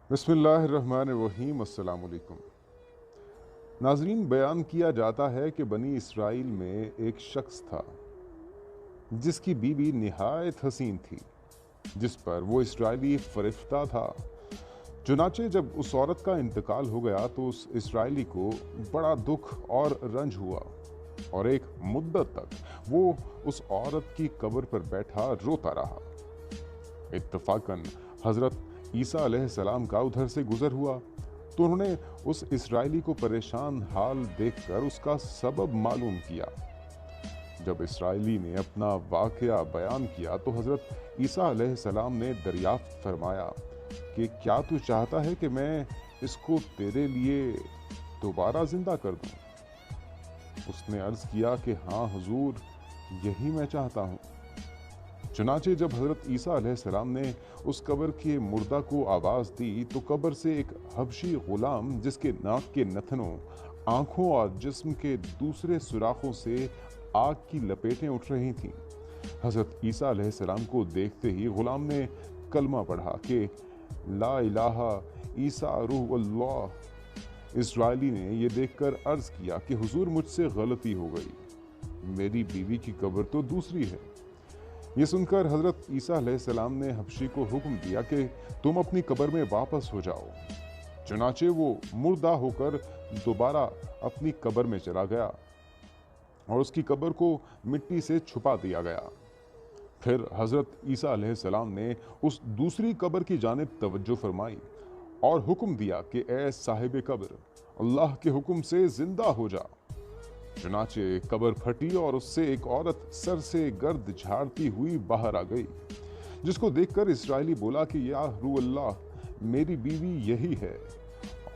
बिस्मिल्लाहिर्रहमानिर्रहीम। अस्सलाम वालेकुम। नाज़रीन, बयान किया जाता है कि बनी इसराइल में एक शख्स था जिसकी बीवी निहायत हसीन थी, जिस पर वो इसराइली फरिश्ता था। चुनाचे जब उस औरत का इंतकाल हो गया तो उस इसराइली को बड़ा दुख और रंज हुआ और एक मुद्दत तक वो उस औरत की कब्र पर बैठा रोता रहा। इत्तफाकन हज़रत ईसा अलैहिस्सलाम का उधर से गुजर हुआ तो उन्होंने उस इसराइली को परेशान हाल देखकर उसका सबब मालूम किया। जब इसराइली ने अपना वाक़या बयान किया तो हज़रत ईसा अलैहिस्सलाम ने दरियाफ्त फरमाया कि क्या तू चाहता है कि मैं इसको तेरे लिए दोबारा ज़िंदा कर दूं? उसने अर्ज़ किया कि हाँ हुजूर, यही मैं चाहता हूँ। चुनाचे जब हज़रत ईसा अलैहिस्सलाम ने उस कब्र के मुर्दा को आवाज़ दी तो कब्र से एक हबशी गुलाम, जिसके नाक के नथनों, आँखों और जिस्म के दूसरे सुराखों से आग की लपेटें उठ रही थीं, हज़रत ईसा अलैहिस्सलाम को देखते ही गुलाम ने कलमा पढ़ा कि ला इलाहा ईसा रूहुल्लाह। इसराइली ने यह देखकर अर्ज़ किया कि हुजूर, मुझसे गलती हो गई, मेरी बीवी की कब्र तो दूसरी है। ये सुनकर हज़रत ईसा अलैहिस्सलाम ने हबशी को हुक्म दिया कि तुम अपनी कब्र में वापस हो जाओ। चुनाचे वो मुर्दा होकर दोबारा अपनी कब्र में चला गया और उसकी कब्र को मिट्टी से छुपा दिया गया। फिर हज़रत ईसा अलैहिस्सलाम ने उस दूसरी कब्र की जानिब तवज्जो फरमाई और हुक्म दिया कि ए साहिब कब्र, अल्लाह के हुक्म से जिंदा हो जा। चुनाचे कब्र फटी और उससे एक औरत सर से गर्द झाड़ती हुई बाहर आ गई, जिसको देखकर इसराइली बोला कि या रू अल्लाह, मेरी बीवी यही है।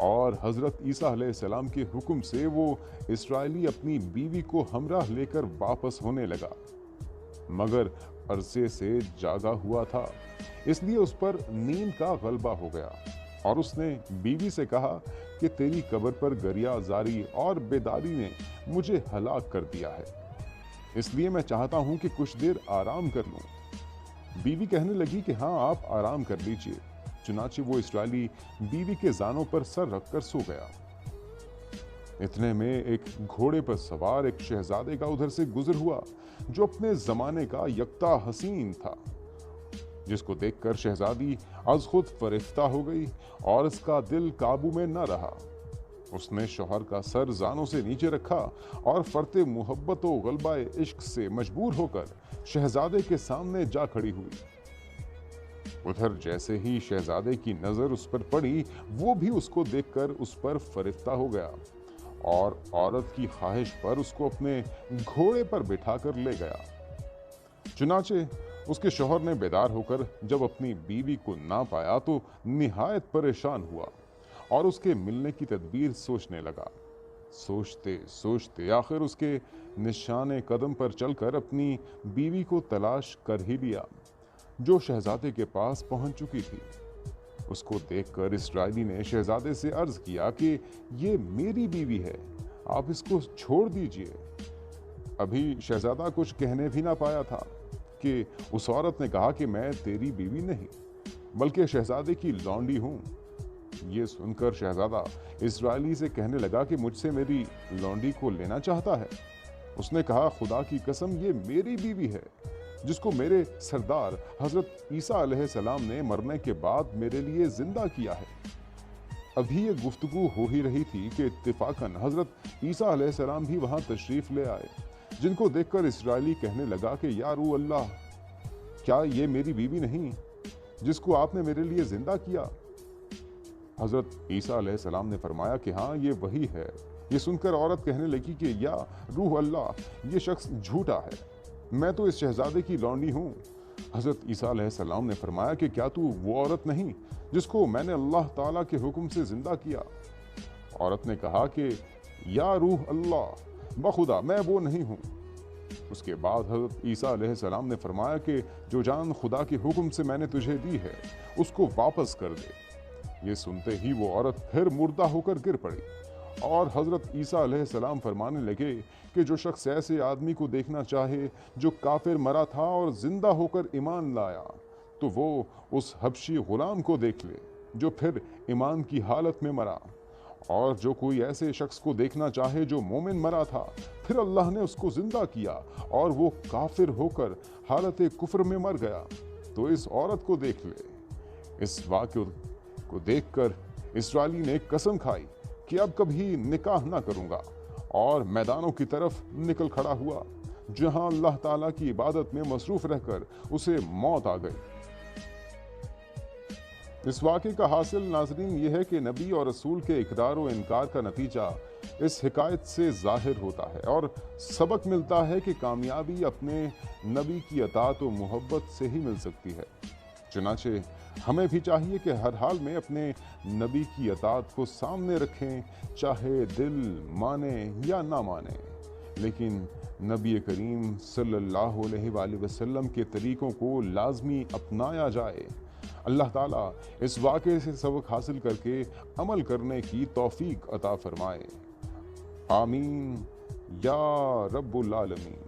और हज़रत ईसा अलैहिस्सलाम के हुक्म से वो इसराइली अपनी बीवी को हमराह लेकर वापस होने लगा, मगर अरसे से जागा हुआ था, इसलिए उस पर नींद का गलबा हो गया और उसने बीवी से कहा कि तेरी कब्र पर गरिया जारी और बेदारी ने मुझे हलाक कर दिया है, इसलिए मैं चाहता हूं कि कुछ देर आराम कर लूं। बीवी कहने लगी कि हाँ, आप आराम कर लीजिए। चुनाचे वो इसराइली बीवी के जानों पर सर रखकर सो गया। इतने में एक घोड़े पर सवार एक शहजादे का उधर से गुजर हुआ, जो अपने जमाने का यकता हसीन था, जिसको देखकर शहजादी अज खुद फरिश्ता हो गई और इसका दिल काबू में न रहा। उसने शौहर का सर जानों से नीचे रखा और फरते मोहब्बत व गलबाए इश्क से मजबूर होकर शहजादे के सामने जा खड़ी हुई। उधर जैसे ही शहजादे की नजर उस पर पड़ी, वो भी उसको देखकर उस पर फरिश्ता हो गया और औरत की ख्वाहिश पर उसको अपने घोड़े पर बिठाकर ले गया। चुनाचे उसके शौहर ने बेदार होकर जब अपनी बीवी को ना पाया तो निहायत परेशान हुआ और उसके मिलने की तदबीर सोचने लगा। सोचते सोचते आखिर उसके निशाने कदम पर चलकर अपनी बीवी को तलाश कर ही लिया, जो शहजादे के पास पहुंच चुकी थी। उसको देखकर इसराइली ने शहजादे से अर्ज किया कि ये मेरी बीवी है, आप इसको छोड़ दीजिए। अभी शहजादा कुछ कहने भी ना पाया था कि उस औरत ने कहा कि मैं तेरी बीवी नहीं, बल्कि शहजादे की लौंडी हूं। ये सुनकर शहजादा इसराइली से कहने लगा कि मुझसे मेरी लौंडी को लेना चाहता है। उसने कहा, खुदा की कसम, ये मेरी बीवी है, जिसको मेरे सरदार हजरत ईसा अलैहिस्सलाम ने मरने के बाद मेरे लिए जिंदा किया है। अभी ये गुफ्तगू हो ही रही थी कि इत्तेफाकन हजरत ईसा अलैहिस्सलाम भी वहां तशरीफ ले आए, जिनको देखकर इसराइली कहने लगा कि या रू अल्लाह, क्या ये मेरी बीवी नहीं जिसको आपने मेरे लिए जिंदा किया? हजरत ईसा अलैहिस्सलाम ने फरमाया कि हाँ, ये वही है। ये सुनकर औरत कहने लगी कि या रूह अल्लाह, ये शख्स झूठा है, मैं तो इस शहजादे की लौंडी हूँ। हजरत ईसा अलैहिस्सलाम ने फरमाया कि क्या तू वो औरत नहीं जिसको मैंने अल्लाह ताला के हुक्म से जिंदा किया? औरत ने कहा कि या रूह अल्लाह, बखुदा मैं वो नहीं हूँ। उसके बाद हजरत ईसा अलैहिस्सलाम ने फरमाया कि जो जान खुदा के हुक्म से मैंने तुझे दी है, उसको वापस कर दे। ये सुनते ही वो औरत फिर मुर्दा होकर गिर पड़ी और हजरत ईसा अलैहिस्सलाम फरमाने लगे कि जो शख्स ऐसे आदमी को देखना चाहे जो काफिर मरा था और जिंदा होकर ईमान लाया, तो वो उस हबशी गुलाम को देख ले। جو پھر ایمان کی حالت میں مرا، اور جو کوئی ایسے شخص کو دیکھنا چاہے جو مومن مرا تھا پھر اللہ نے اس کو زندہ کیا اور وہ کافر ہو کر حالت کفر میں مر گیا، تو اس عورت کو دیکھ لے۔ اس واقعے کو دیکھ کر اسرائیلی نے قسم کھائی کہ اب کبھی نکاح نہ کروں گا، اور میدانوں کی طرف نکل کھڑا ہوا جہاں اللہ تعالیٰ کی عبادت میں مصروف رہ کر اسے موت آ گئی۔ اس واقعے کا حاصل ناظرین یہ ہے کہ نبی اور رسول کے اقرار و انکار کا نتیجہ اس حکایت سے ظاہر ہوتا ہے، اور سبق ملتا ہے کہ کامیابی اپنے نبی کی اطاعت و محبت سے ہی مل سکتی ہے۔ چنانچہ ہمیں بھی چاہیے کہ ہر حال میں اپنے نبی کی اطاعت کو سامنے رکھیں، چاہے دل مانے یا نہ مانے، لیکن نبی کریم صلی اللہ علیہ وآلہ وسلم کے طریقوں کو لازمی اپنایا جائے۔ اللہ تعالیٰ اس واقعے سے سبق حاصل کر کے عمل کرنے کی توفیق عطا فرمائے۔ آمین یا رب العالمین۔